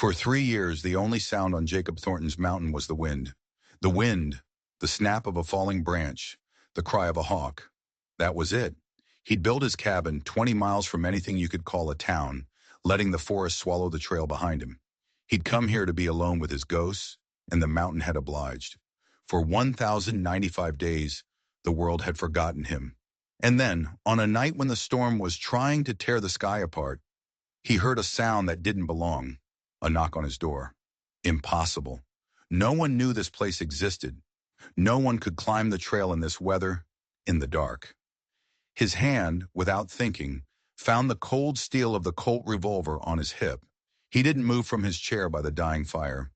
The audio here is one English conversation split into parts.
For 3 years, the only sound on Jacob Thornton's mountain was the wind. The wind, the snap of a falling branch, the cry of a hawk. That was it. He'd built his cabin 20 miles from anything you could call a town, letting the forest swallow the trail behind him. He'd come here to be alone with his ghosts, and the mountain had obliged. For 1,095 days, the world had forgotten him. And then, on a night when the storm was trying to tear the sky apart, he heard a sound that didn't belong. A knock on his door. Impossible. No one knew this place existed. No one could climb the trail in this weather, in the dark. His hand, without thinking, found the cold steel of the Colt revolver on his hip. He didn't move from his chair by the dying fire.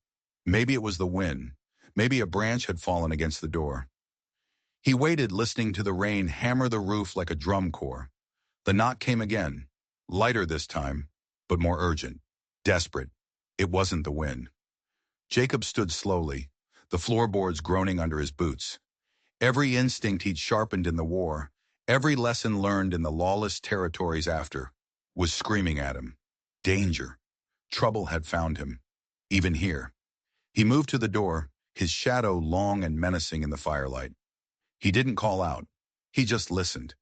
Maybe it was the wind. Maybe a branch had fallen against the door. He waited, listening to the rain hammer the roof like a drum corps. The knock came again, lighter this time, but more urgent, desperate. It wasn't the wind. Jacob stood slowly, the floorboards groaning under his boots. Every instinct he'd sharpened in the war, every lesson learned in the lawless territories after, was screaming at him. Danger. Trouble had found him, even here. He moved to the door, his shadow long and menacing in the firelight. He didn't call out. He just listened.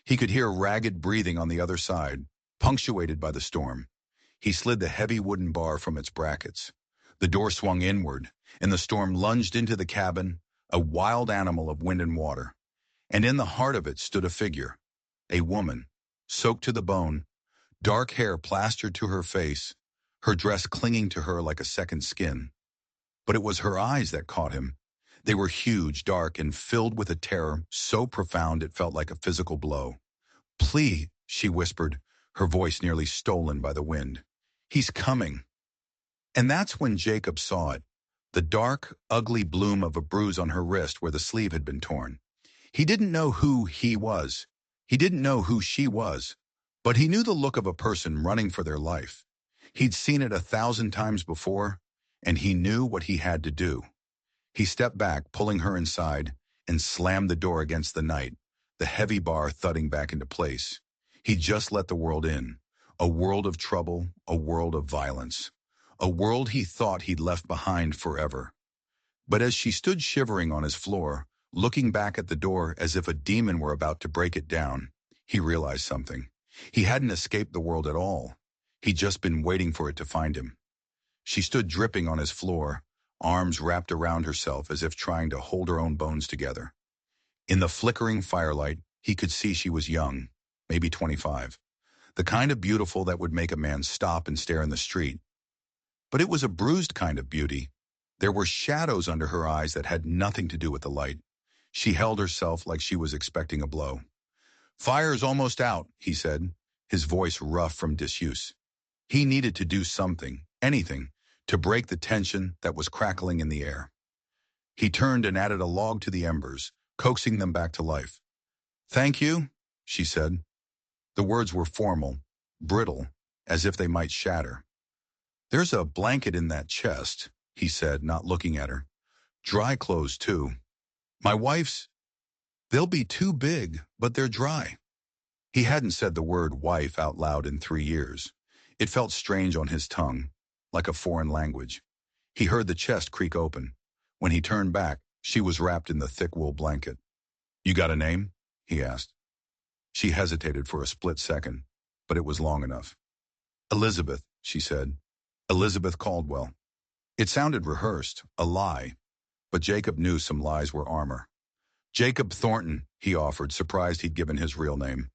He could hear ragged breathing on the other side, punctuated by the storm. He slid the heavy wooden bar from its brackets. The door swung inward, and the storm lunged into the cabin, a wild animal of wind and water. And in the heart of it stood a figure, a woman, soaked to the bone, dark hair plastered to her face, her dress clinging to her like a second skin. But it was her eyes that caught him. They were huge, dark, and filled with a terror so profound it felt like a physical blow. "Please," she whispered, her voice nearly stolen by the wind. "He's coming." And that's when Jacob saw it, the dark, ugly bloom of a bruise on her wrist where the sleeve had been torn. He didn't know who he was. He didn't know who she was. But he knew the look of a person running for their life. He'd seen it 1,000 times before, and he knew what he had to do. He stepped back, pulling her inside, and slammed the door against the night, the heavy bar thudding back into place. He just let the world in. A world of trouble, a world of violence. A world he thought he'd left behind forever. But as she stood shivering on his floor, looking back at the door as if a demon were about to break it down, he realized something. He hadn't escaped the world at all. He'd just been waiting for it to find him. She stood dripping on his floor, arms wrapped around herself as if trying to hold her own bones together. In the flickering firelight, he could see she was young, maybe 25. The kind of beautiful that would make a man stop and stare in the street. But it was a bruised kind of beauty. There were shadows under her eyes that had nothing to do with the light. She held herself like she was expecting a blow. "Fire's almost out," he said, his voice rough from disuse. He needed to do something, anything, to break the tension that was crackling in the air. He turned and added a log to the embers, coaxing them back to life. "Thank you," she said. The words were formal, brittle, as if they might shatter. "There's a blanket in that chest," he said, not looking at her. "Dry clothes, too. My wife's. They'll be too big, but they're dry." He hadn't said the word wife out loud in 3 years. It felt strange on his tongue, like a foreign language. He heard the chest creak open. When he turned back, she was wrapped in the thick wool blanket. "You got a name?" he asked. She hesitated for a split second, but it was long enough. "Elizabeth," she said. "Elizabeth Caldwell." It sounded rehearsed, a lie, but Jacob knew some lies were armor. "Jacob Thornton," he offered, surprised he'd given his real name.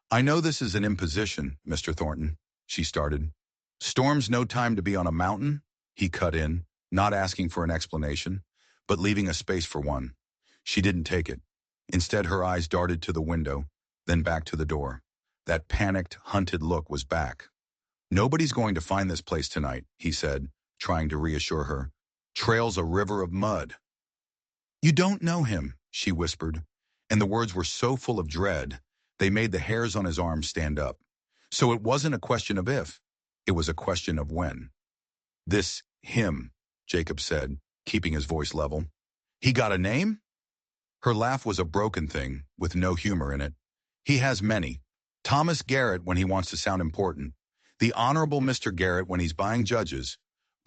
"I know this is an imposition, Mr. Thornton," she started. "Storm's no time to be on a mountain," he cut in, not asking for an explanation, but leaving a space for one. She didn't take it. Instead, her eyes darted to the window, then back to the door. That panicked, hunted look was back. "Nobody's going to find this place tonight," he said, trying to reassure her. "Trail's a river of mud." "You don't know him," she whispered, and the words were so full of dread, they made the hairs on his arm stand up. So it wasn't a question of if, it was a question of when. "This him," Jacob said, keeping his voice level. "He got a name?" Her laugh was a broken thing, with no humor in it. "He has many. Thomas Garrett when he wants to sound important. The Honorable Mr. Garrett when he's buying judges.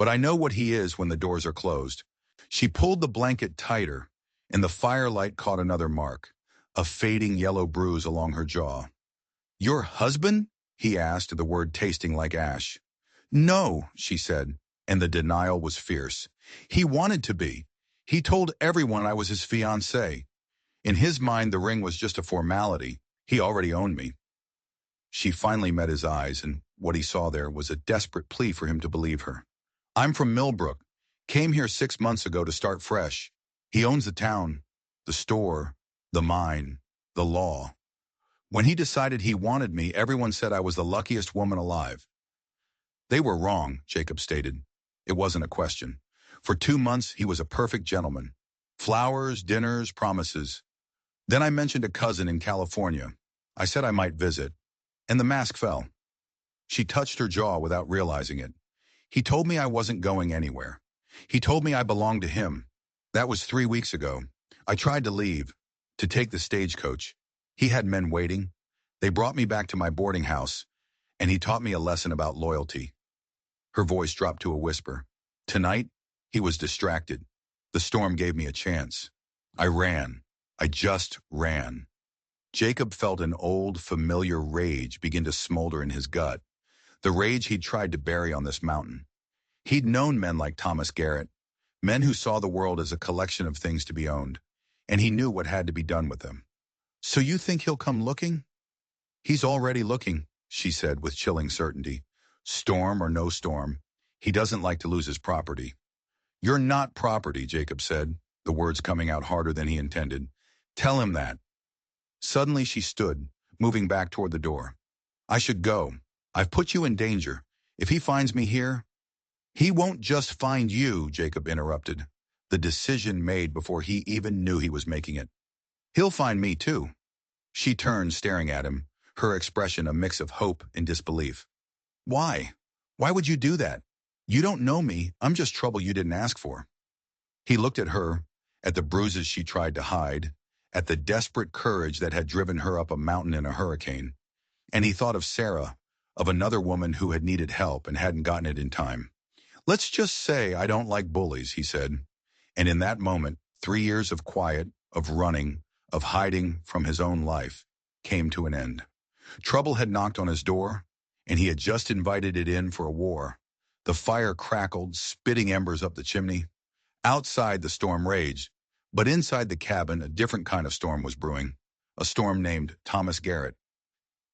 but I know what he is when the doors are closed. She pulled the blanket tighter, and the firelight caught another mark, a fading yellow bruise along her jaw. Your husband? He asked, the word tasting like ash. No, she said, and the denial was fierce. He wanted to be. He told everyone I was his fiancée. In his mind, the ring was just a formality. He already owned me. She finally met his eyes, and what he saw there was a desperate plea for him to believe her. I'm from Millbrook. Came here 6 months ago to start fresh. He owns the town, the store, the mine, the law. When he decided he wanted me, everyone said I was the luckiest woman alive. They were wrong, Jacob stated. It wasn't a question. For 2 months, he was a perfect gentleman. Flowers, dinners, promises. Then I mentioned a cousin in California. I said I might visit, and the mask fell. She touched her jaw without realizing it. He told me I wasn't going anywhere. He told me I belonged to him. That was 3 weeks ago. I tried to leave, to take the stagecoach. He had men waiting. They brought me back to my boarding house, and he taught me a lesson about loyalty. Her voice dropped to a whisper. Tonight, he was distracted. The storm gave me a chance. I ran. I just ran. Jacob felt an old, familiar rage begin to smolder in his gut, the rage he'd tried to bury on this mountain. He'd known men like Thomas Garrett, men who saw the world as a collection of things to be owned, and he knew what had to be done with them. So you think he'll come looking? He's already looking, she said with chilling certainty. Storm or no storm, he doesn't like to lose his property. You're not property, Jacob said, the words coming out harder than he intended. Tell him that. Suddenly she stood, moving back toward the door. I should go. I've put you in danger. If he finds me here... He won't just find you, Jacob interrupted, the decision made before he even knew he was making it. He'll find me too. She turned, staring at him, her expression a mix of hope and disbelief. Why? Why would you do that? You don't know me. I'm just trouble you didn't ask for. He looked at her, at the bruises she tried to hide, at the desperate courage that had driven her up a mountain in a hurricane. And he thought of Sarah, of another woman who had needed help and hadn't gotten it in time. Let's just say I don't like bullies, he said. And in that moment, 3 years of quiet, of running, of hiding from his own life, came to an end. Trouble had knocked on his door, and he had just invited it in for a war. The fire crackled, spitting embers up the chimney. Outside, the storm raged, but inside the cabin, a different kind of storm was brewing, a storm named Thomas Garrett.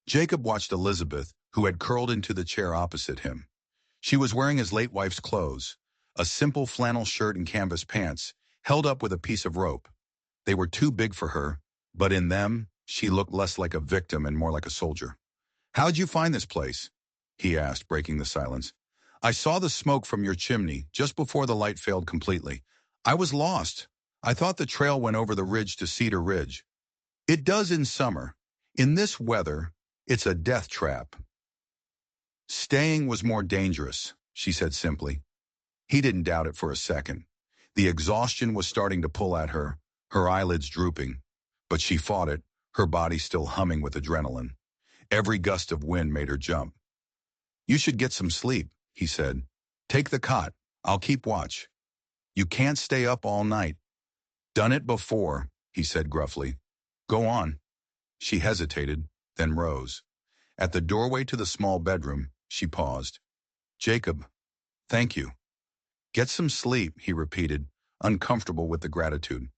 Jacob watched Elizabeth, who had curled into the chair opposite him. She was wearing his late wife's clothes, a simple flannel shirt and canvas pants, held up with a piece of rope. They were too big for her, but in them, she looked less like a victim and more like a soldier. How'd you find this place? He asked, breaking the silence. I saw the smoke from your chimney just before the light failed completely. I was lost. I thought the trail went over the ridge to Cedar Ridge. It does in summer. In this weather, it's a death trap. Staying was more dangerous, she said simply. He didn't doubt it for a second. The exhaustion was starting to pull at her, her eyelids drooping. But she fought it, her body still humming with adrenaline. Every gust of wind made her jump. You should get some sleep, he said. Take the cot. I'll keep watch. You can't stay up all night. Done it before, he said gruffly. Go on. She hesitated, then rose. At the doorway to the small bedroom, she paused. Jacob, thank you. Get some sleep, he repeated, uncomfortable with the gratitude.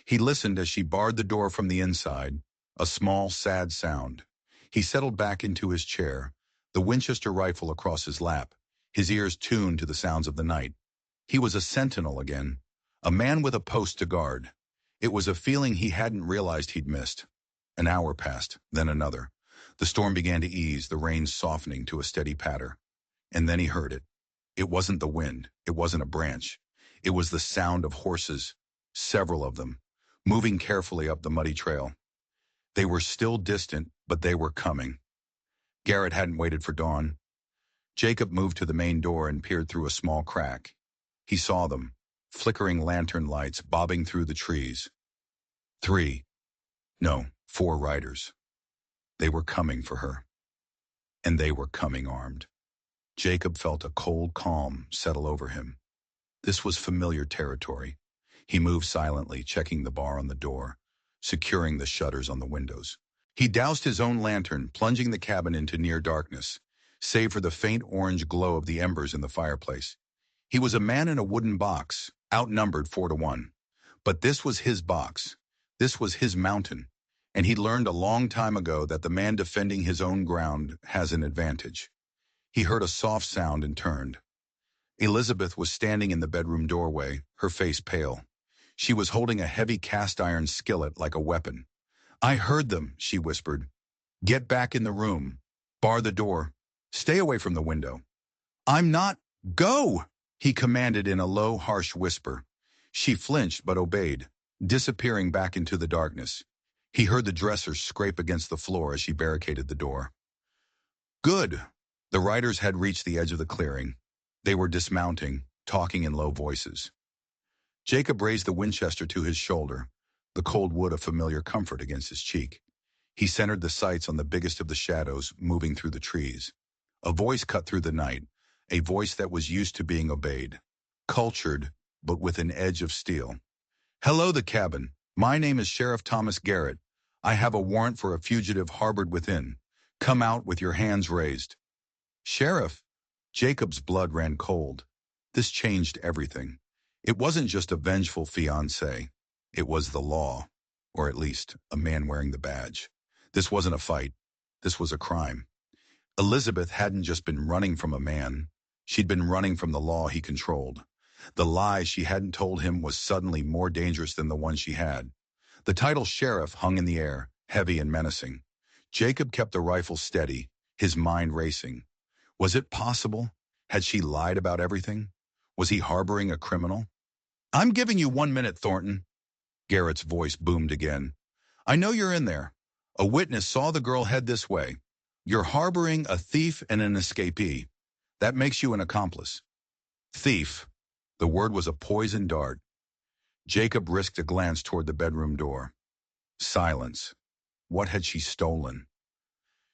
He listened as she barred the door from the inside, a small, sad sound. He settled back into his chair, the Winchester rifle across his lap, his ears tuned to the sounds of the night. He was a sentinel again, a man with a post to guard. It was a feeling he hadn't realized he'd missed. An hour passed, then another. The storm began to ease, the rain softening to a steady patter. And then he heard it. It wasn't the wind. It wasn't a branch. It was the sound of horses, several of them, moving carefully up the muddy trail. They were still distant, but they were coming. Garrett hadn't waited for dawn. Jacob moved to the main door and peered through a small crack. He saw them, flickering lantern lights bobbing through the trees. 4 riders. They were coming for her. And they were coming armed. Jacob felt a cold calm settle over him. This was familiar territory. He moved silently, checking the bar on the door, securing the shutters on the windows. He doused his own lantern, plunging the cabin into near darkness, save for the faint orange glow of the embers in the fireplace. He was a man in a wooden box, outnumbered 4-1. But this was his box. This was his mountain. And he learned a long time ago that the man defending his own ground has an advantage. He heard a soft sound and turned. Elizabeth was standing in the bedroom doorway, her face pale. She was holding a heavy cast-iron skillet like a weapon. "I heard them," she whispered. "Get back in the room. Bar the door. Stay away from the window." "I'm not—" "Go!" he commanded in a low, harsh whisper. She flinched but obeyed, disappearing back into the darkness. He heard the dresser scrape against the floor as she barricaded the door. Good. The riders had reached the edge of the clearing. They were dismounting, talking in low voices. Jacob raised the Winchester to his shoulder, the cold wood a familiar comfort against his cheek. He centered the sights on the biggest of the shadows moving through the trees. A voice cut through the night, a voice that was used to being obeyed. Cultured, but with an edge of steel. "Hello, the cabin. My name is Sheriff Thomas Garrett. I have a warrant for a fugitive harbored within. Come out with your hands raised." "Sheriff?" Jacob's blood ran cold. This changed everything. It wasn't just a vengeful fiancé. It was the law, or at least a man wearing the badge. This wasn't a fight. This was a crime. Elizabeth hadn't just been running from a man. She'd been running from the law he controlled. The lie she hadn't told him was suddenly more dangerous than the one she had. The title sheriff hung in the air, heavy and menacing. Jacob kept the rifle steady, his mind racing. Was it possible? Had she lied about everything? Was he harboring a criminal? "I'm giving you 1 minute, Thornton." Garrett's voice boomed again. "I know you're in there. A witness saw the girl head this way. You're harboring a thief and an escapee. That makes you an accomplice." Thief. The word was a poisoned dart. Jacob risked a glance toward the bedroom door. Silence. What had she stolen?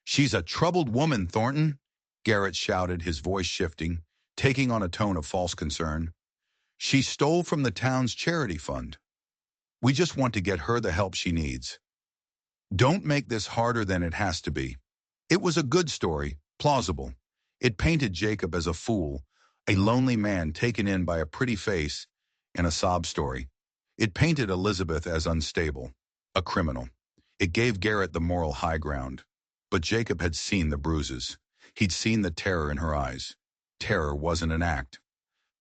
"She's a troubled woman, Thornton," Garrett shouted, his voice shifting, taking on a tone of false concern. "She stole from the town's charity fund. We just want to get her the help she needs. Don't make this harder than it has to be." It was a good story, plausible. It painted Jacob as a fool, a lonely man taken in by a pretty face and a sob story. It painted Elizabeth as unstable, a criminal. It gave Garrett the moral high ground. But Jacob had seen the bruises. He'd seen the terror in her eyes. Terror wasn't an act.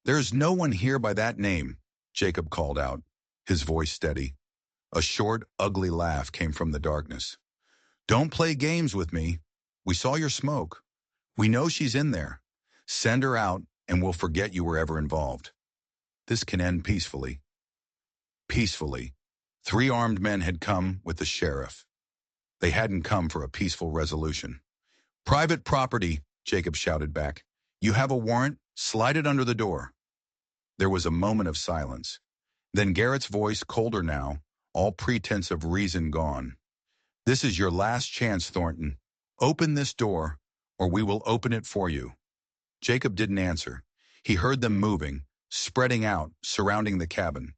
"There's no one here by that name," Jacob called out, his voice steady. A short, ugly laugh came from the darkness. "Don't play games with me. We saw your smoke. We know she's in there. Send her out, and we'll forget you were ever involved. This can end peacefully." Peacefully. 3 armed men had come with the sheriff. They hadn't come for a peaceful resolution. "Private property," Jacob shouted back. "You have a warrant? Slide it under the door." There was a moment of silence. Then Garrett's voice, colder now, all pretense of reason gone. "This is your last chance, Thornton. Open this door, or we will open it for you." Jacob didn't answer. He heard them moving, spreading out, surrounding the cabin.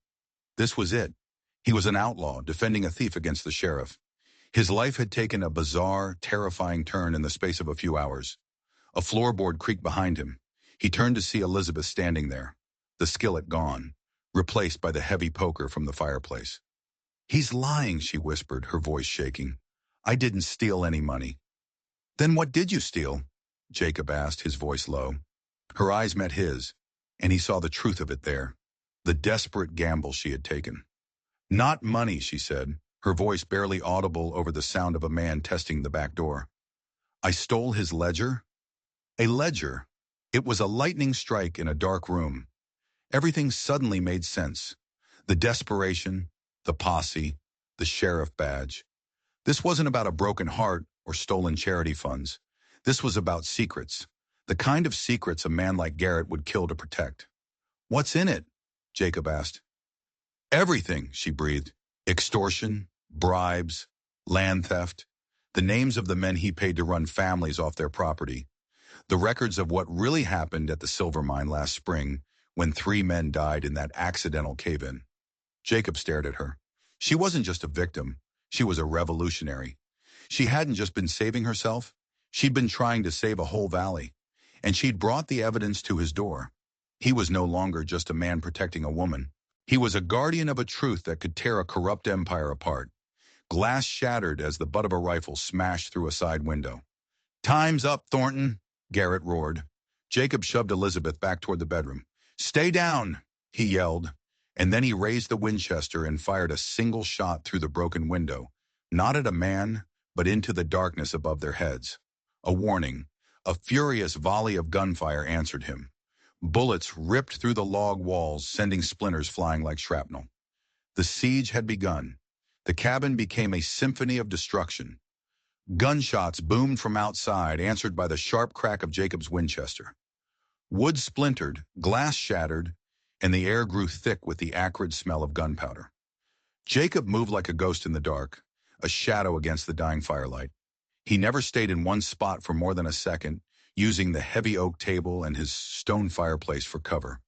This was it. He was an outlaw, defending a thief against the sheriff. His life had taken a bizarre, terrifying turn in the space of a few hours. A floorboard creaked behind him. He turned to see Elizabeth standing there, the skillet gone, replaced by the heavy poker from the fireplace. "He's lying," she whispered, her voice shaking. "I didn't steal any money." "Then what did you steal?" Jacob asked, his voice low. Her eyes met his, and he saw the truth of it there, the desperate gamble she had taken. "Not money," she said, her voice barely audible over the sound of a man testing the back door. "I stole his ledger." A ledger. It was a lightning strike in a dark room. Everything suddenly made sense. The desperation, the posse, the sheriff badge. This wasn't about a broken heart or stolen charity funds. This was about secrets, the kind of secrets a man like Garrett would kill to protect. "What's in it?" Jacob asked. "Everything," she breathed. "Extortion, bribes, land theft, the names of the men he paid to run families off their property. The records of what really happened at the silver mine last spring when 3 men died in that accidental cave-in. Jacob stared at her. She wasn't just a victim. She was a revolutionary. She hadn't just been saving herself. She'd been trying to save a whole valley. And she'd brought the evidence to his door. He was no longer just a man protecting a woman. He was a guardian of a truth that could tear a corrupt empire apart. Glass shattered as the butt of a rifle smashed through a side window. "Time's up, Thornton," Garrett roared. Jacob shoved Elizabeth back toward the bedroom. "Stay down," he yelled, and then he raised the Winchester and fired a single shot through the broken window, not at a man, but into the darkness above their heads. A warning. A furious volley of gunfire answered him. Bullets ripped through the log walls, sending splinters flying like shrapnel. The siege had begun. The cabin became a symphony of destruction. Gunshots boomed from outside, answered by the sharp crack of Jacob's Winchester. Wood splintered, glass shattered, and the air grew thick with the acrid smell of gunpowder. Jacob moved like a ghost in the dark, a shadow against the dying firelight. He never stayed in one spot for more than a second, using the heavy oak table and his stone fireplace for cover.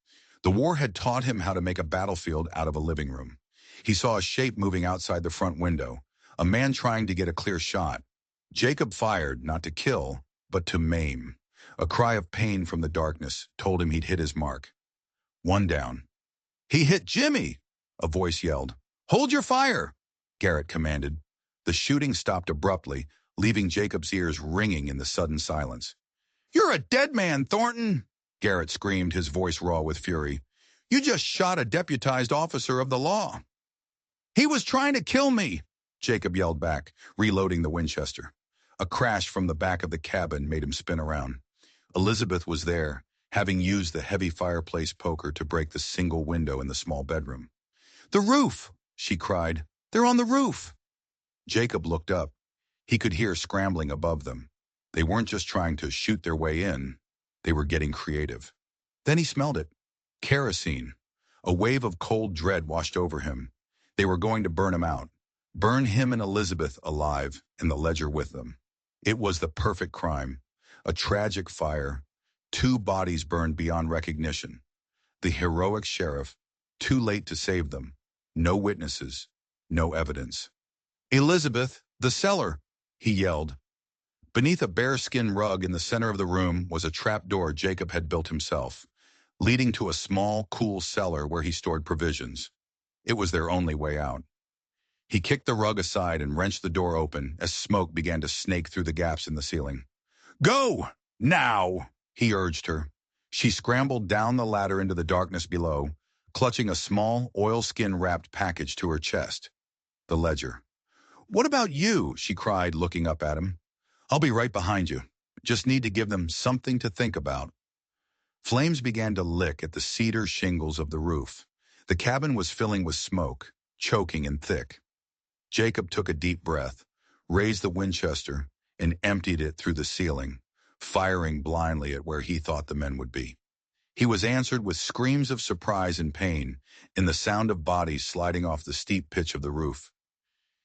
The war had taught him how to make a battlefield out of a living room. He saw a shape moving outside the front window, a man trying to get a clear shot. Jacob fired, not to kill, but to maim. A cry of pain from the darkness told him he'd hit his mark. One down. "He hit Jimmy!" a voice yelled. "Hold your fire!" Garrett commanded. The shooting stopped abruptly, leaving Jacob's ears ringing in the sudden silence. "You're a dead man, Thornton!" Garrett screamed, his voice raw with fury. "You just shot a deputized officer of the law." "He was trying to kill me!" Jacob yelled back, reloading the Winchester. A crash from the back of the cabin made him spin around. Elizabeth was there, having used the heavy fireplace poker to break the single window in the small bedroom. "The roof!" she cried. "They're on the roof!" Jacob looked up. He could hear scrambling above them. They weren't just trying to shoot their way in. They were getting creative. Then he smelled it. Kerosene. A wave of cold dread washed over him. They were going to burn him out. Burn him and Elizabeth alive, and the ledger with them. It was the perfect crime. A tragic fire. 2 bodies burned beyond recognition. The heroic sheriff, too late to save them. No witnesses. No evidence. "Elizabeth, the cellar!" he yelled. Beneath a bearskin rug in the center of the room was a trapdoor Jacob had built himself, leading to a small, cool cellar where he stored provisions. It was their only way out. He kicked the rug aside and wrenched the door open as smoke began to snake through the gaps in the ceiling. "Go! Now!" he urged her. She scrambled down the ladder into the darkness below, clutching a small, oilskin-wrapped package to her chest. The ledger. "What about you?" she cried, looking up at him. "I'll be right behind you. Just need to give them something to think about." Flames began to lick at the cedar shingles of the roof. The cabin was filling with smoke, choking and thick. Jacob took a deep breath, raised the Winchester, and emptied it through the ceiling, firing blindly at where he thought the men would be. He was answered with screams of surprise and pain, and the sound of bodies sliding off the steep pitch of the roof.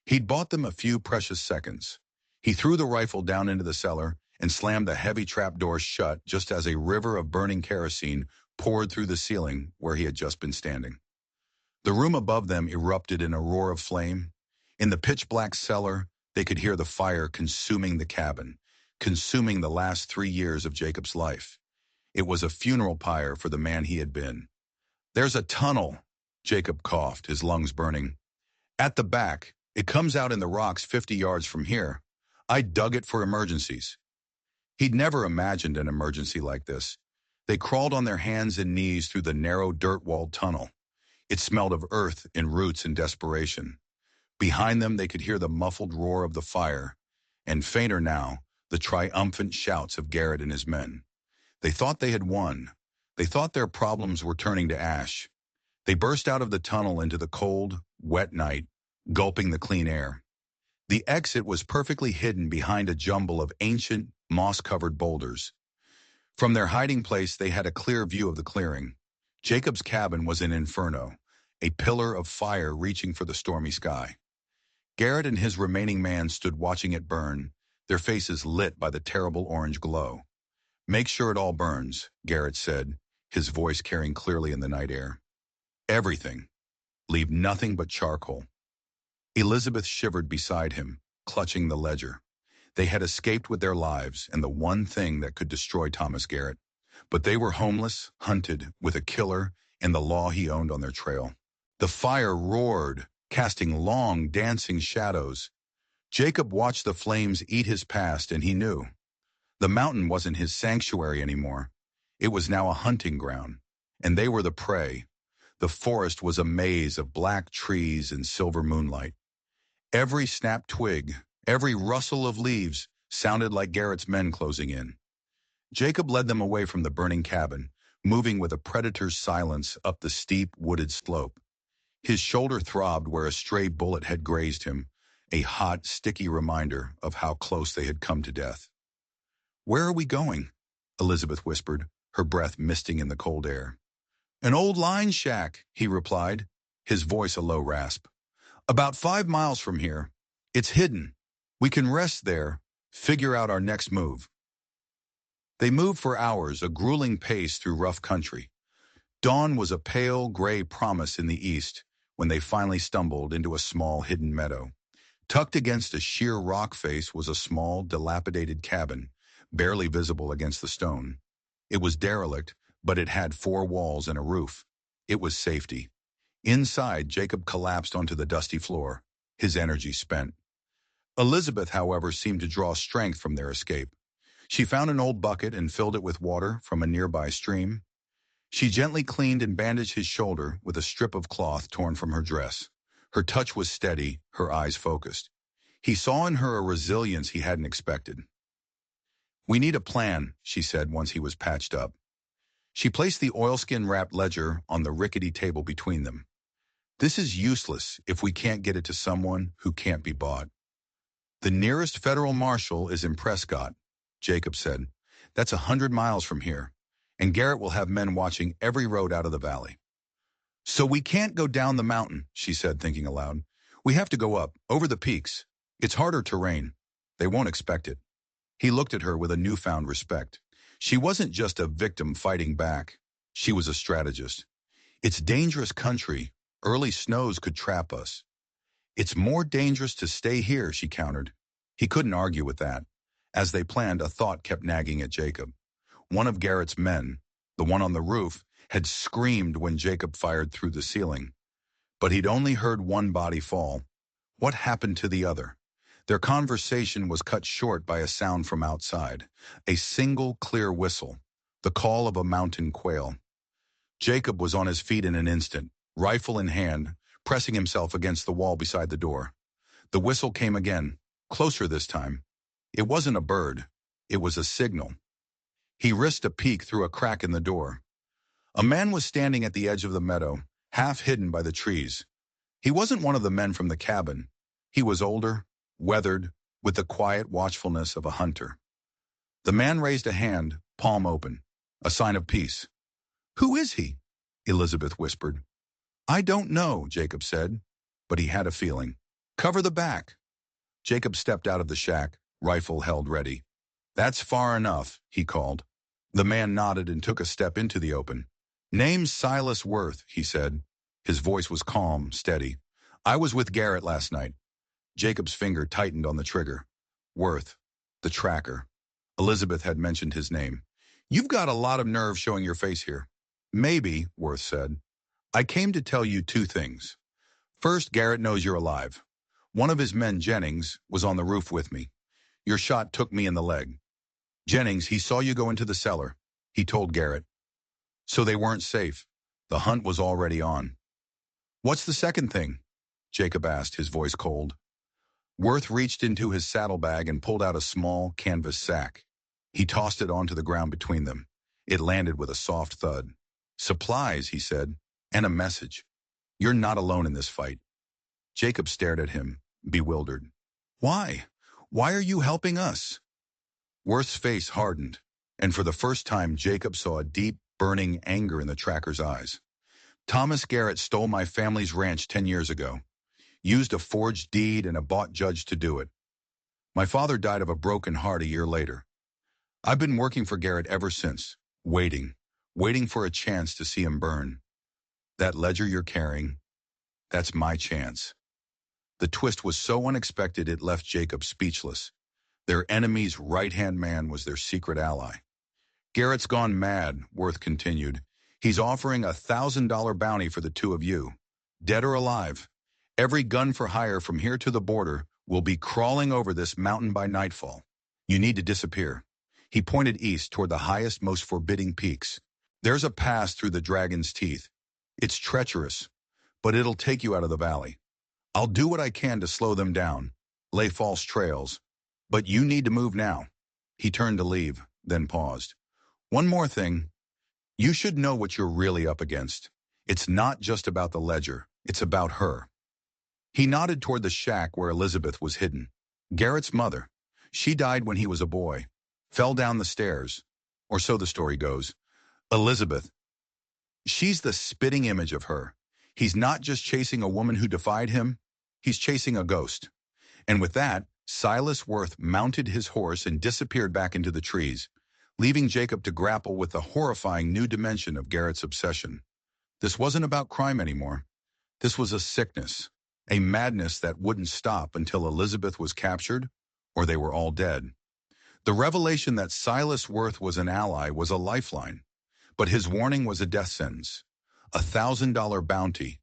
He'd bought them a few precious seconds. He threw the rifle down into the cellar and slammed the heavy trapdoor shut just as a river of burning kerosene poured through the ceiling where he had just been standing. The room above them erupted in a roar of flame. In the pitch-black cellar, they could hear the fire consuming the cabin, consuming the last 3 years of Jacob's life. It was a funeral pyre for the man he had been. "There's a tunnel," Jacob coughed, his lungs burning. "At the back. It comes out in the rocks 50 yards from here. I dug it for emergencies." He'd never imagined an emergency like this. They crawled on their hands and knees through the narrow dirt-walled tunnel. It smelled of earth and roots and desperation. Behind them they could hear the muffled roar of the fire, and fainter now, the triumphant shouts of Garrett and his men. They thought they had won. They thought their problems were turning to ash. They burst out of the tunnel into the cold, wet night, gulping the clean air. The exit was perfectly hidden behind a jumble of ancient, moss-covered boulders. From their hiding place they had a clear view of the clearing. Jacob's cabin was an inferno, a pillar of fire reaching for the stormy sky. Garrett and his remaining man stood watching it burn, their faces lit by the terrible orange glow. Make sure it all burns, Garrett said, his voice carrying clearly in the night air. Everything. Leave nothing but charcoal. Elizabeth shivered beside him, clutching the ledger. They had escaped with their lives and the one thing that could destroy Thomas Garrett. But they were homeless, hunted, with a killer and the law he owned on their trail. The fire roared, casting long, dancing shadows. Jacob watched the flames eat his past, and he knew. The mountain wasn't his sanctuary anymore. It was now a hunting ground, and they were the prey. The forest was a maze of black trees and silver moonlight. Every snapped twig, every rustle of leaves sounded like Garrett's men closing in. Jacob led them away from the burning cabin, moving with a predator's silence up the steep, wooded slope. His shoulder throbbed where a stray bullet had grazed him, a hot, sticky reminder of how close they had come to death. "Where are we going?" Elizabeth whispered, her breath misting in the cold air. "An old line shack," he replied, his voice a low rasp. "About 5 miles from here. It's hidden. We can rest there, figure out our next move." They moved for hours, a grueling pace through rough country. Dawn was a pale, gray promise in the east when they finally stumbled into a small, hidden meadow. Tucked against a sheer rock face was a small, dilapidated cabin, barely visible against the stone. It was derelict, but it had 4 walls and a roof. It was safety. Inside, Jacob collapsed onto the dusty floor, his energy spent. Elizabeth, however, seemed to draw strength from their escape. She found an old bucket and filled it with water from a nearby stream. She gently cleaned and bandaged his shoulder with a strip of cloth torn from her dress. Her touch was steady, her eyes focused. He saw in her a resilience he hadn't expected. "We need a plan," she said once he was patched up. She placed the oilskin-wrapped ledger on the rickety table between them. "This is useless if we can't get it to someone who can't be bought." "The nearest federal marshal is in Prescott," Jacob said. "That's 100 miles from here, and Garrett will have men watching every road out of the valley." "So we can't go down the mountain," she said, thinking aloud. "We have to go up, over the peaks. It's harder terrain. They won't expect it." He looked at her with a newfound respect. She wasn't just a victim fighting back. She was a strategist. "It's dangerous country. Early snows could trap us." "It's more dangerous to stay here," she countered. He couldn't argue with that. As they planned, a thought kept nagging at Jacob. One of Garrett's men, the one on the roof, had screamed when Jacob fired through the ceiling. But he'd only heard one body fall. What happened to the other? Their conversation was cut short by a sound from outside, a single clear whistle, the call of a mountain quail. Jacob was on his feet in an instant, rifle in hand, pressing himself against the wall beside the door. The whistle came again, closer this time. It wasn't a bird. It was a signal. He risked a peek through a crack in the door. A man was standing at the edge of the meadow, half hidden by the trees. He wasn't one of the men from the cabin. He was older, weathered, with the quiet watchfulness of a hunter. The man raised a hand, palm open, a sign of peace. "Who is he?" Elizabeth whispered. "I don't know," Jacob said, but he had a feeling. "Cover the back." Jacob stepped out of the shack, rifle held ready. "That's far enough," he called. The man nodded and took a step into the open. "Name's Silas Worth," he said. His voice was calm, steady. "I was with Garrett last night." Jacob's finger tightened on the trigger. Worth, the tracker. Elizabeth had mentioned his name. "You've got a lot of nerve showing your face here." "Maybe," Worth said. "I came to tell you 2 things. First, Garrett knows you're alive. One of his men, Jennings, was on the roof with me. Your shot took me in the leg. Jennings, he saw you go into the cellar. He told Garrett. So they weren't safe. The hunt was already on." "What's the second thing?" Jacob asked, his voice cold. Worth reached into his saddlebag and pulled out a small canvas sack. He tossed it onto the ground between them. It landed with a soft thud. "Supplies," he said, "and a message. You're not alone in this fight." Jacob stared at him, bewildered. "Why? Why are you helping us?" Worth's face hardened, and for the first time Jacob saw a deep, burning anger in the tracker's eyes. "Thomas Garrett stole my family's ranch 10 years ago. Used a forged deed and a bought judge to do it. My father died of a broken heart a year later. I've been working for Garrett ever since, waiting for a chance to see him burn. That ledger you're carrying, that's my chance." The twist was so unexpected it left Jacob speechless. Their enemy's right-hand man was their secret ally. "Garrett's gone mad," Worth continued. "He's offering $1,000 bounty for the two of you. Dead or alive. Every gun for hire from here to the border will be crawling over this mountain by nightfall. You need to disappear." He pointed east toward the highest, most forbidding peaks. "There's a pass through the dragon's teeth. It's treacherous, but it'll take you out of the valley. I'll do what I can to slow them down, lay false trails. But you need to move now." He turned to leave, then paused. "One more thing. You should know what you're really up against. It's not just about the ledger. It's about her." He nodded toward the shack where Elizabeth was hidden. Garrett's mother. She died when he was a boy. Fell down the stairs. Or so the story goes. Elizabeth. She's the spitting image of her. He's not just chasing a woman who defied him. He's chasing a ghost. And with that, Silas Worth mounted his horse and disappeared back into the trees, leaving Jacob to grapple with the horrifying new dimension of Garrett's obsession. This wasn't about crime anymore. This was a sickness, a madness that wouldn't stop until Elizabeth was captured or they were all dead. The revelation that Silas Worth was an ally was a lifeline, but his warning was a death sentence. $1,000 bounty.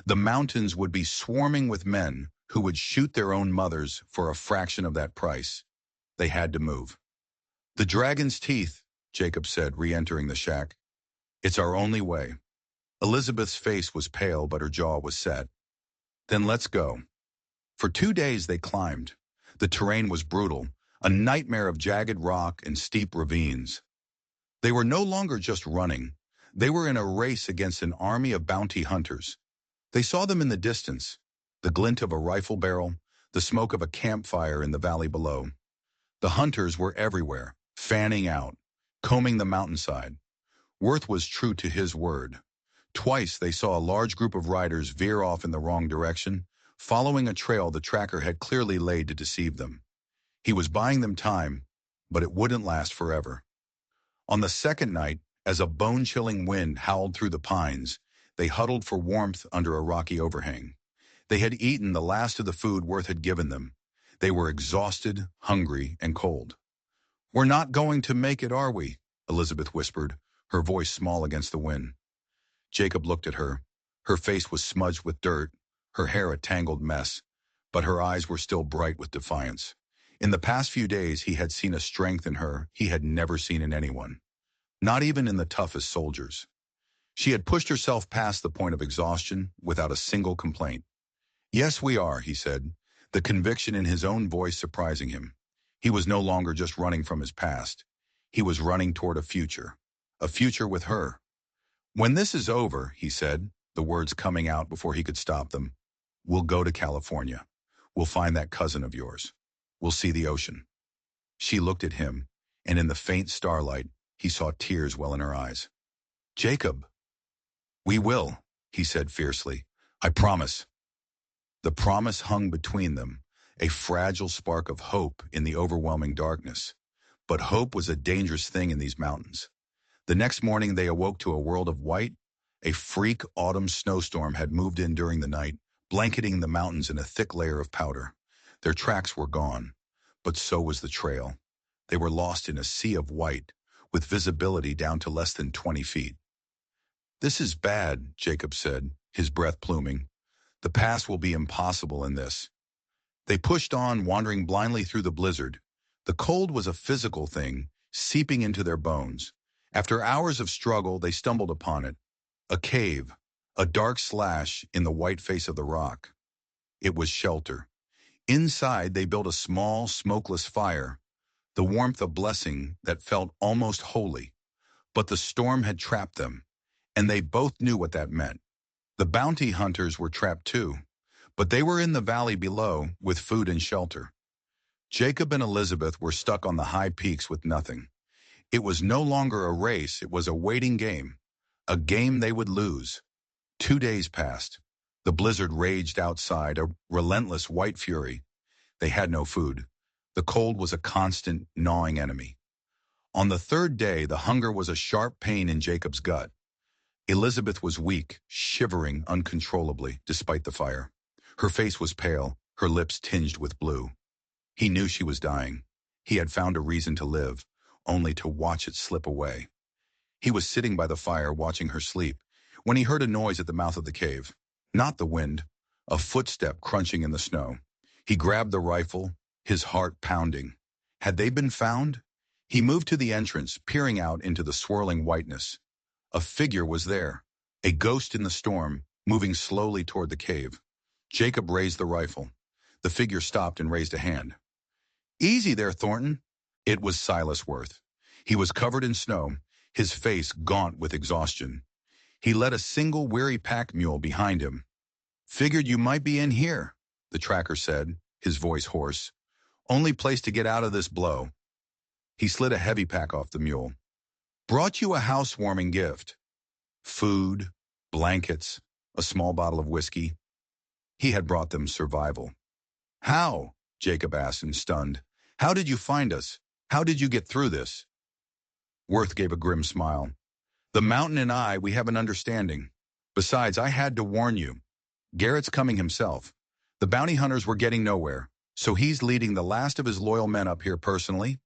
The mountains would be swarming with men who would shoot their own mothers for a fraction of that price. They had to move. "The dragon's teeth," Jacob said, re-entering the shack. "It's our only way." Elizabeth's face was pale, but her jaw was set. "Then let's go." For 2 days they climbed. The terrain was brutal, a nightmare of jagged rock and steep ravines. They were no longer just running. They were in a race against an army of bounty hunters. They saw them in the distance, the glint of a rifle barrel, the smoke of a campfire in the valley below. The hunters were everywhere, fanning out, combing the mountainside. Worth was true to his word. Twice they saw a large group of riders veer off in the wrong direction, following a trail the tracker had clearly laid to deceive them. He was buying them time, but it wouldn't last forever. On the second night, as a bone-chilling wind howled through the pines, they huddled for warmth under a rocky overhang. They had eaten the last of the food Worth had given them. They were exhausted, hungry, and cold. "We're not going to make it, are we?" Elizabeth whispered, her voice small against the wind. Jacob looked at her. Her face was smudged with dirt, her hair a tangled mess, but her eyes were still bright with defiance. In the past few days, he had seen a strength in her he had never seen in anyone, not even in the toughest soldiers. She had pushed herself past the point of exhaustion without a single complaint. "Yes, we are," he said, the conviction in his own voice surprising him. He was no longer just running from his past. He was running toward a future with her. "When this is over," he said, the words coming out before he could stop them, "we'll go to California. We'll find that cousin of yours. We'll see the ocean." She looked at him, and in the faint starlight, he saw tears well in her eyes. "Jacob." "We will," he said fiercely. "I promise." The promise hung between them, a fragile spark of hope in the overwhelming darkness. But hope was a dangerous thing in these mountains. The next morning they awoke to a world of white. A freak autumn snowstorm had moved in during the night, blanketing the mountains in a thick layer of powder. Their tracks were gone, but so was the trail. They were lost in a sea of white, with visibility down to less than 20 feet. "This is bad," Jacob said, his breath pluming. "The pass will be impossible in this." They pushed on, wandering blindly through the blizzard. The cold was a physical thing, seeping into their bones. After hours of struggle, they stumbled upon it. A cave, a dark slash in the white face of the rock. It was shelter. Inside, they built a small, smokeless fire, the warmth a blessing that felt almost holy. But the storm had trapped them, and they both knew what that meant. The bounty hunters were trapped too, but they were in the valley below with food and shelter. Jacob and Elizabeth were stuck on the high peaks with nothing. It was no longer a race, it was a waiting game, a game they would lose. 2 days passed. The blizzard raged outside, a relentless white fury. They had no food. The cold was a constant, gnawing enemy. On the third day, the hunger was a sharp pain in Jacob's gut. Elizabeth was weak, shivering uncontrollably despite the fire. Her face was pale, her lips tinged with blue. He knew she was dying. He had found a reason to live, only to watch it slip away. He was sitting by the fire watching her sleep when he heard a noise at the mouth of the cave. Not the wind, a footstep crunching in the snow. He grabbed the rifle, his heart pounding. Had they been found? He moved to the entrance, peering out into the swirling whiteness. A figure was there, a ghost in the storm, moving slowly toward the cave. Jacob raised the rifle. The figure stopped and raised a hand. "Easy there, Thornton." It was Silas Worth. He was covered in snow, his face gaunt with exhaustion. He led a single weary pack mule behind him. "Figured you might be in here," the tracker said, his voice hoarse. "Only place to get out of this blow." He slid a heavy pack off the mule. "Brought you a housewarming gift. Food, blankets, a small bottle of whiskey." He had brought them survival. "How?" Jacob asked him, stunned. "How did you find us? How did you get through this?" Worth gave a grim smile. "The mountain and I, we have an understanding. Besides, I had to warn you. Garrett's coming himself. The bounty hunters were getting nowhere, so he's leading the last of his loyal men up here personally.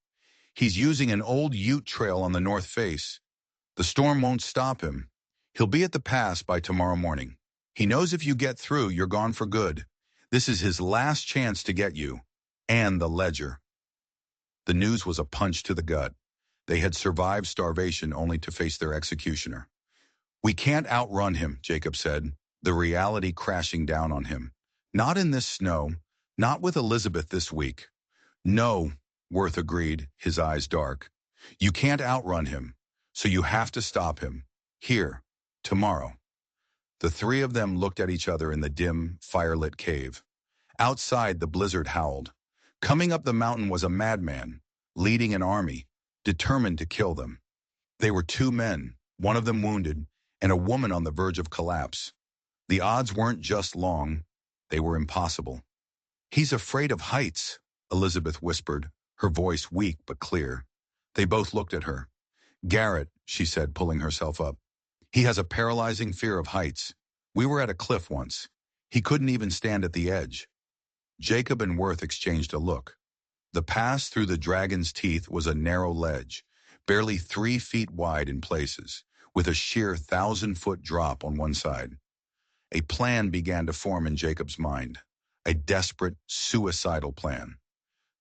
He's using an old Ute trail on the north face. The storm won't stop him. He'll be at the pass by tomorrow morning. He knows if you get through, you're gone for good. This is his last chance to get you. And the ledger." The news was a punch to the gut. They had survived starvation only to face their executioner. "We can't outrun him," Jacob said, the reality crashing down on him. "Not in this snow, not with Elizabeth this week." "No," Worth agreed, his eyes dark. "You can't outrun him, so you have to stop him. Here, tomorrow." The three of them looked at each other in the dim, firelit cave. Outside, the blizzard howled. Coming up the mountain was a madman, leading an army, determined to kill them. They were two men, one of them wounded, and a woman on the verge of collapse. The odds weren't just long, they were impossible. "He's afraid of heights," Elizabeth whispered, her voice weak but clear. They both looked at her. "Garrett," she said, pulling herself up. "He has a paralyzing fear of heights. We were at a cliff once. He couldn't even stand at the edge." Jacob and Worth exchanged a look. The pass through the dragon's teeth was a narrow ledge, barely 3 feet wide in places, with a sheer 1,000-foot drop on one side. A plan began to form in Jacob's mind, a desperate, suicidal plan.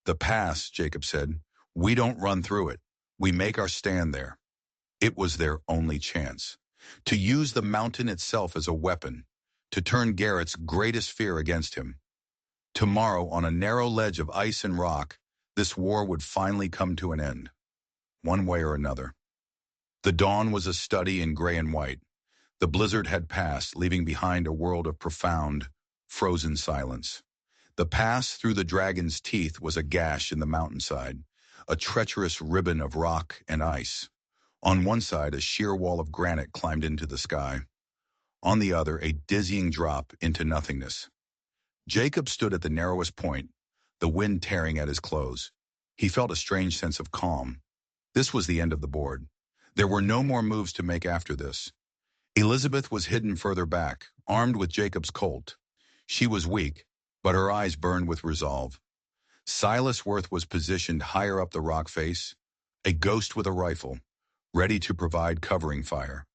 "The pass," Jacob said. "We don't run through it. We make our stand there." It was their only chance. To use the mountain itself as a weapon, to turn Garrett's greatest fear against him. Tomorrow, on a narrow ledge of ice and rock, this war would finally come to an end, one way or another. The dawn was a study in gray and white. The blizzard had passed, leaving behind a world of profound, frozen silence. The pass through the dragon's teeth was a gash in the mountainside, a treacherous ribbon of rock and ice. On one side, a sheer wall of granite climbed into the sky. On the other, a dizzying drop into nothingness. Jacob stood at the narrowest point, the wind tearing at his clothes. He felt a strange sense of calm. This was the end of the board. There were no more moves to make after this. Elizabeth was hidden further back, armed with Jacob's Colt. She was weak, but her eyes burned with resolve. Silas Worth was positioned higher up the rock face, a ghost with a rifle, ready to provide covering fire.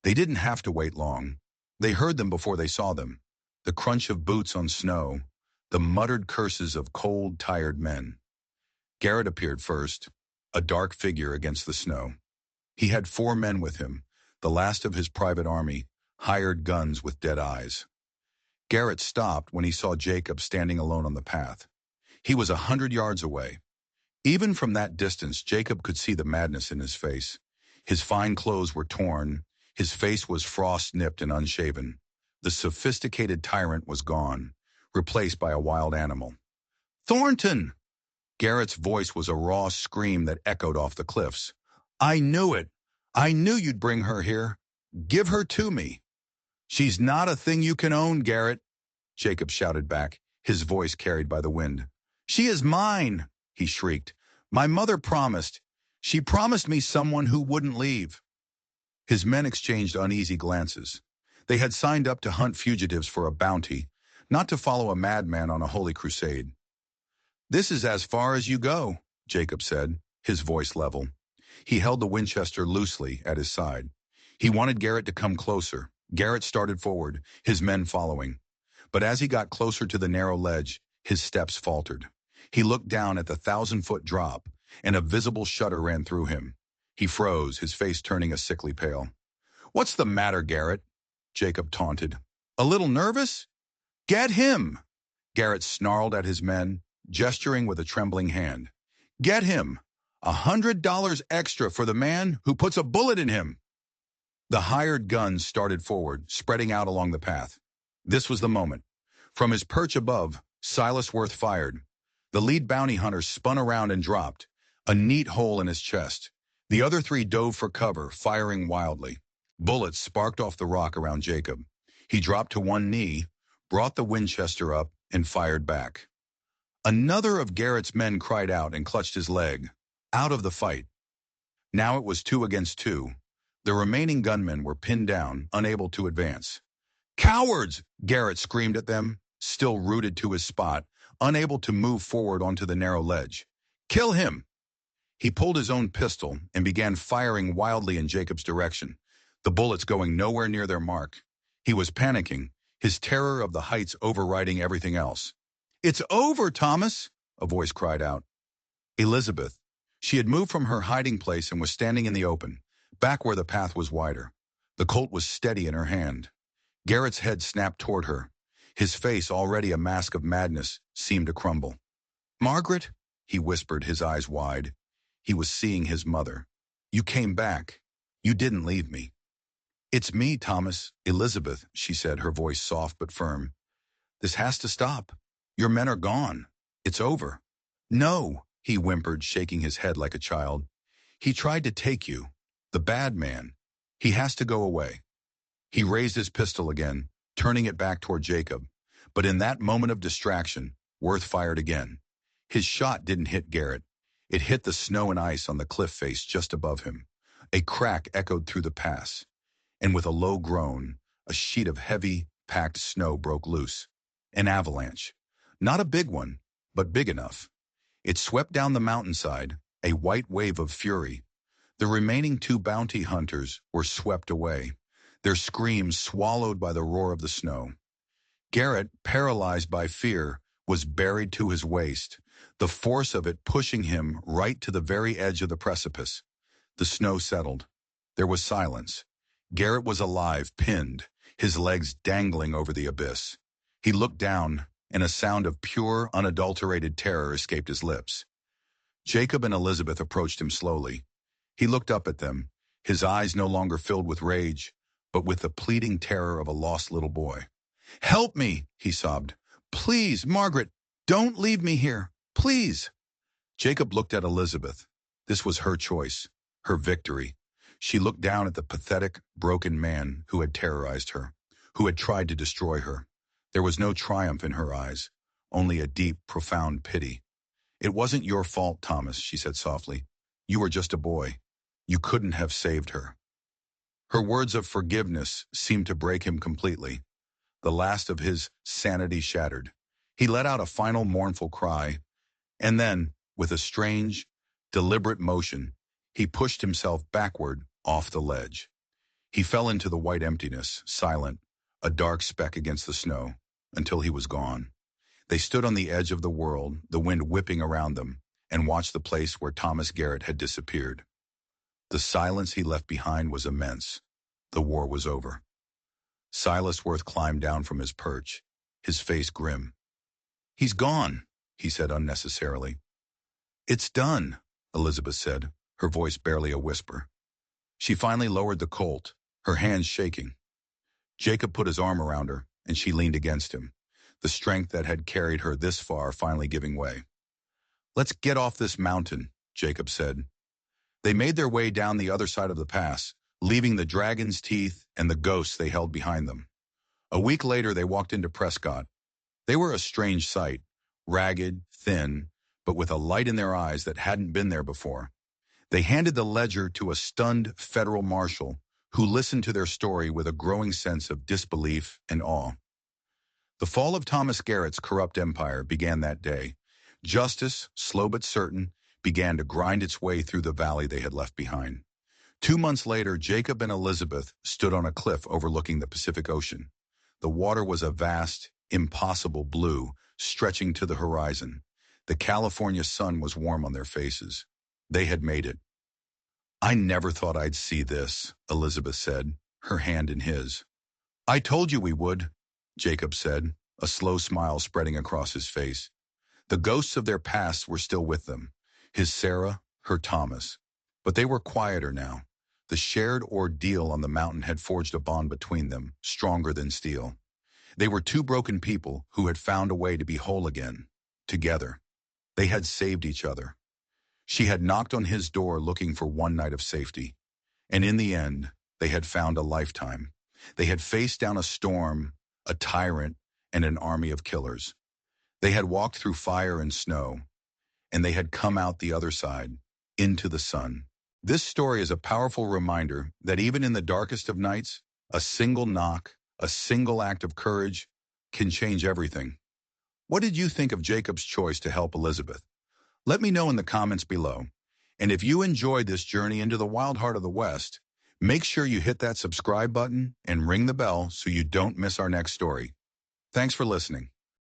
They didn't have to wait long. They heard them before they saw them. The crunch of boots on snow, the muttered curses of cold, tired men. Garrett appeared first, a dark figure against the snow. He had 4 men with him, the last of his private army, hired guns with dead eyes. Garrett stopped when he saw Jacob standing alone on the path. He was 100 yards away. Even from that distance, Jacob could see the madness in his face. His fine clothes were torn, his face was frost-nipped and unshaven. The sophisticated tyrant was gone, replaced by a wild animal. "Thornton!" Garrett's voice was a raw scream that echoed off the cliffs. "I knew it! I knew you'd bring her here! Give her to me!" "She's not a thing you can own, Garrett," Jacob shouted back, his voice carried by the wind. "She is mine!" he shrieked. "My mother promised. She promised me someone who wouldn't leave. His men exchanged uneasy glances. They had signed up to hunt fugitives for a bounty, not to follow a madman on a holy crusade. This is as far as you go, Jacob said, his voice level. He held the Winchester loosely at his side. He wanted Garrett to come closer. Garrett started forward, his men following. But as he got closer to the narrow ledge, his steps faltered. He looked down at the 1,000-foot drop, and a visible shudder ran through him. He froze, his face turning a sickly pale. "What's the matter, Garrett?" Jacob taunted. "A little nervous? Get him!" Garrett snarled at his men, gesturing with a trembling hand. "Get him! $100 extra for the man who puts a bullet in him!" The hired guns started forward, spreading out along the path. This was the moment. From his perch above, Silas Worth fired. The lead bounty hunter spun around and dropped, a neat hole in his chest. The other three dove for cover, firing wildly. Bullets sparked off the rock around Jacob. He dropped to one knee, brought the Winchester up, and fired back. Another of Garrett's men cried out and clutched his leg, out of the fight. Now it was 2 against 2. The remaining gunmen were pinned down, unable to advance. "Cowards!" Garrett screamed at them, still rooted to his spot, unable to move forward onto the narrow ledge. "Kill him!" He pulled his own pistol and began firing wildly in Jacob's direction, the bullets going nowhere near their mark. He was panicking, his terror of the heights overriding everything else. "It's over, Thomas!" a voice cried out. Elizabeth. She had moved from her hiding place and was standing in the open, back where the path was wider. The Colt was steady in her hand. Garrett's head snapped toward her. His face, already a mask of madness, seemed to crumble. "Margaret," he whispered, his eyes wide. He was seeing his mother. "You came back. You didn't leave me." "It's me, Thomas. Elizabeth," she said, her voice soft but firm. "This has to stop. Your men are gone. It's over." "No," he whimpered, shaking his head like a child. "He tried to take you. The bad man. He has to go away." He raised his pistol again, turning it back toward Jacob. But in that moment of distraction, Worth fired again. His shot didn't hit Garrett. It hit the snow and ice on the cliff face just above him. A crack echoed through the pass, and with a low groan, a sheet of heavy, packed snow broke loose. An avalanche. Not a big one, but big enough. It swept down the mountainside, a white wave of fury. The remaining 2 bounty hunters were swept away, their screams swallowed by the roar of the snow. Garrett, paralyzed by fear, was buried to his waist, the force of it pushing him right to the very edge of the precipice. The snow settled. There was silence. Garrett was alive, pinned, his legs dangling over the abyss. He looked down, and a sound of pure, unadulterated terror escaped his lips. Jacob and Elizabeth approached him slowly. He looked up at them, his eyes no longer filled with rage, but with the pleading terror of a lost little boy. "Help me," he sobbed. "Please, Margaret, don't leave me here. Please." Jacob looked at Elizabeth. This was her choice, her victory. She looked down at the pathetic, broken man who had terrorized her, who had tried to destroy her. There was no triumph in her eyes, only a deep, profound pity. "It wasn't your fault, Thomas," she said softly. "You were just a boy. You couldn't have saved her." Her words of forgiveness seemed to break him completely. The last of his sanity shattered. He let out a final mournful cry, and then, with a strange, deliberate motion, he pushed himself backward off the ledge. He fell into the white emptiness, silent, a dark speck against the snow, until he was gone. They stood on the edge of the world, the wind whipping around them, and watched the place where Thomas Garrett had disappeared. The silence he left behind was immense. The war was over. Silas Worth climbed down from his perch, his face grim. "He's gone," he said unnecessarily. "It's done," Elizabeth said, her voice barely a whisper. She finally lowered the Colt, her hands shaking. Jacob put his arm around her, and she leaned against him, the strength that had carried her this far finally giving way. "Let's get off this mountain," Jacob said. They made their way down the other side of the pass, leaving the dragon's teeth and the ghosts they held behind them. A week later, they walked into Prescott. They were a strange sight, ragged, thin, but with a light in their eyes that hadn't been there before. They handed the ledger to a stunned federal marshal who listened to their story with a growing sense of disbelief and awe. The fall of Thomas Garrett's corrupt empire began that day. Justice, slow but certain, began to grind its way through the valley they had left behind. 2 months later, Jacob and Elizabeth stood on a cliff overlooking the Pacific Ocean. The water was a vast, impossible blue, stretching to the horizon. The California sun was warm on their faces. They had made it. "I never thought I'd see this," Elizabeth said, her hand in his. "I told you we would," Jacob said, a slow smile spreading across his face. The ghosts of their past were still with them, his Sarah, her Thomas. But they were quieter now. The shared ordeal on the mountain had forged a bond between them, stronger than steel. They were two broken people who had found a way to be whole again, together. They had saved each other. She had knocked on his door looking for one night of safety. And in the end, they had found a lifetime. They had faced down a storm, a tyrant, and an army of killers. They had walked through fire and snow, and they had come out the other side, into the sun. This story is a powerful reminder that even in the darkest of nights, a single knock, a single act of courage can change everything. What did you think of Jacob's choice to help Elizabeth? Let me know in the comments below. And if you enjoyed this journey into the wild heart of the West, make sure you hit that subscribe button and ring the bell so you don't miss our next story. Thanks for listening.